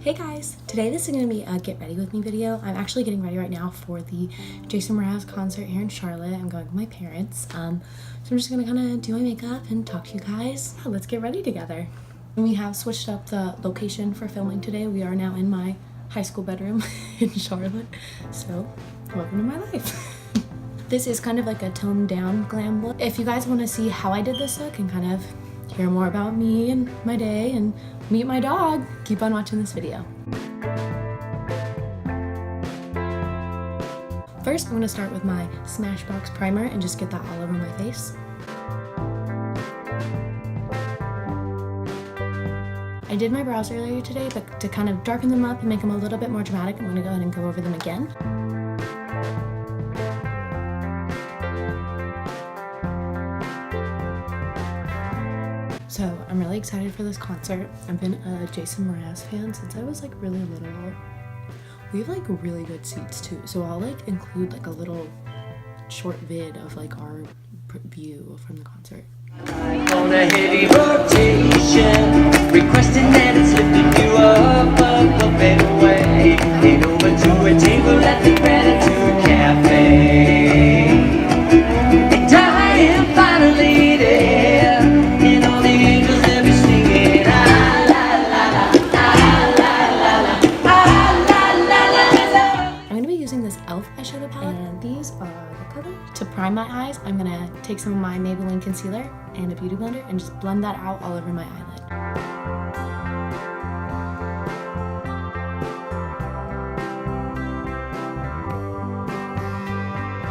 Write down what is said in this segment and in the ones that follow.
Hey guys, today this is going to be a get ready with me video. I'm actually getting ready right now for the Jason Mraz concert here in Charlotte. I'm going with my parents. So I'm just going to kind of do my makeup and talk to you guys. Let's get ready together. We have switched up the location for filming today. We are now in my high school bedroom in Charlotte. So welcome to my life. This is kind of like a toned down glam look. If you guys want to see how I did this look and kind of hear more about me and my day and meet my dog, keep on watching this video. First, I'm going to start with my Smashbox primer and just get that all over my face. I did my brows earlier today, but to kind of darken them up and make them a little bit more dramatic, I'm going to go ahead and go over them again. So I'm really excited for this concert. I've been a Jason Mraz fan since I was like really little. We have like really good seats too, so I'll like include like a little short vid of like our view from the concert. On a heavy rotation, requesting that it's lifting you up and away, and over to a table at the Gratitude Cafe. And I am finally there, and all the angels they'll be singing ah la la la, I'm going to be using this e.l.f. eyeshadow palette, and these are the colors. To prime my eyes, I'm going to take some of my Maybelline concealer and a beauty blender and just blend that out all over my eyelid.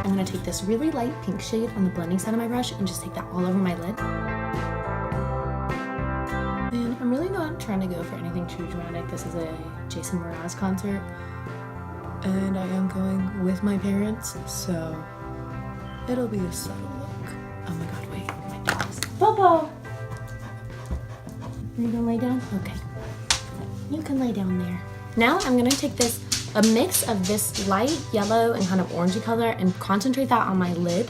I'm going to take this really light pink shade on the blending side of my brush and just take that all over my lid. And I'm really not trying to go for anything too dramatic. This is a Jason Mraz concert, and I am going with my parents, so it'll be a subtle look. Oh my god, wait, my dogs. Bobo! Are you gonna lay down? Okay. You can lay down there. Now I'm gonna take a mix of this light yellow and kind of orangey color and concentrate that on my lid.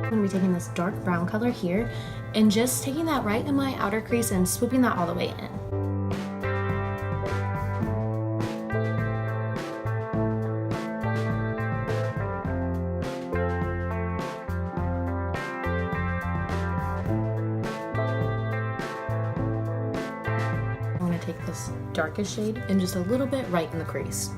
I'm gonna be taking this dark brown color here and just taking that right in my outer crease and swooping that all the way in. I'm going to take this darkest shade and just a little bit right in the crease.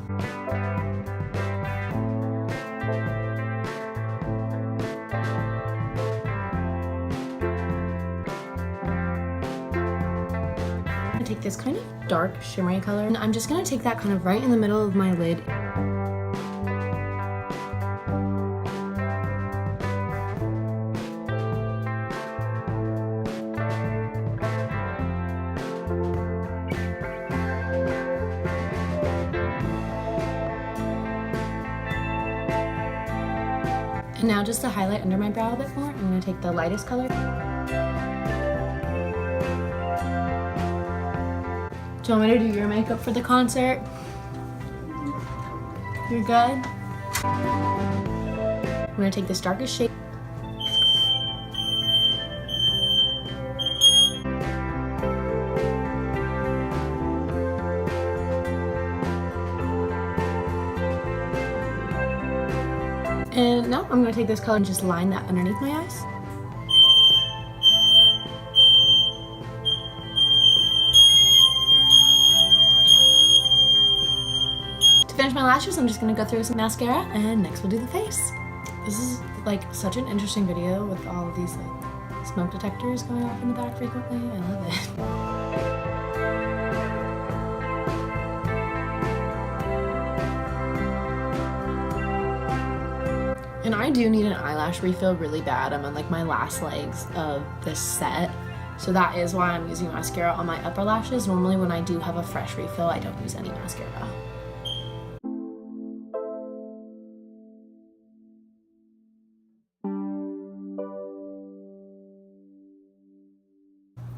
I'm going to take this kind of dark shimmery color and I'm just going to take that kind of right in the middle of my lid. And now just to highlight under my brow a bit more, I'm going to take the lightest color. Do you want me to do your makeup for the concert? You're good? I'm going to take this darkest shade. And now I'm going to take this color and just line that underneath my eyes. To finish my lashes, I'm just going to go through with some mascara, and next we'll do the face. This is like such an interesting video with all of these like smoke detectors going off in the back frequently. I love it. And I do need an eyelash refill really bad. I'm on like my last legs of this set. So that is why I'm using mascara on my upper lashes. Normally when I do have a fresh refill, I don't use any mascara.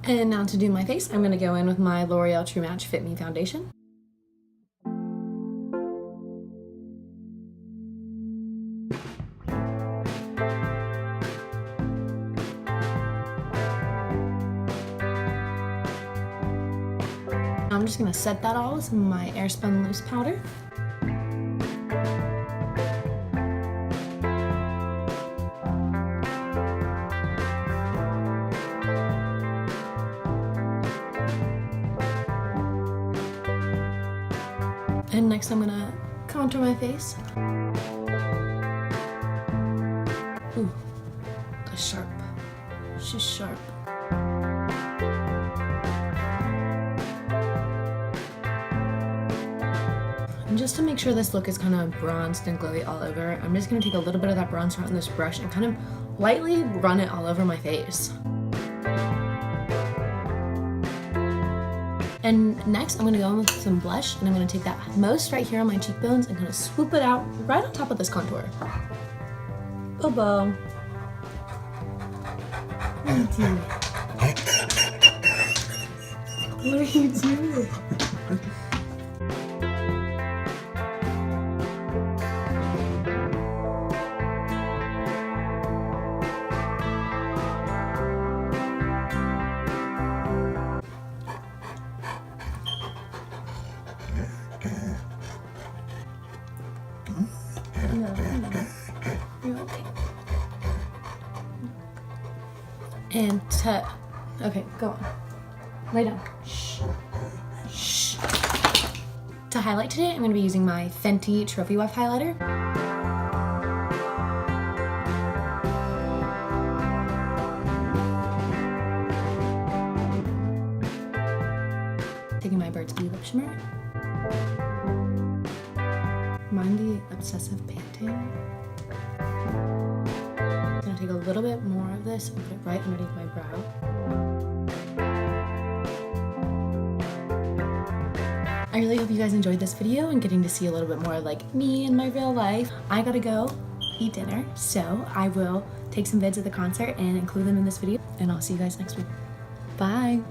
And now to do my face, I'm gonna go in with my L'Oreal True Match Fit Me foundation. I'm just gonna set that all with some of my Airspun loose powder. And next I'm gonna contour my face. Ooh, that's sharp. She's sharp. And just to make sure this look is kind of bronzed and glowy all over, I'm just gonna take a little bit of that bronzer on this brush and kind of lightly run it all over my face. And next, I'm gonna go in with some blush, and I'm gonna take that most right here on my cheekbones and kind of swoop it out right on top of this contour. Bobo. What are you doing? What are you doing? No. You're okay. And okay, go on. Lay down. Shh. Shh. To highlight today, I'm going to be using my Fenty Trophy Wife highlighter. Taking my Burt's Bees lip shimmer. Mind the obsessive painting. I'm gonna take a little bit more of this and put it right underneath my brow. I really hope you guys enjoyed this video and getting to see a little bit more like me in my real life. I gotta go eat dinner, so I will take some vids of the concert and include them in this video, and I'll see you guys next week. Bye!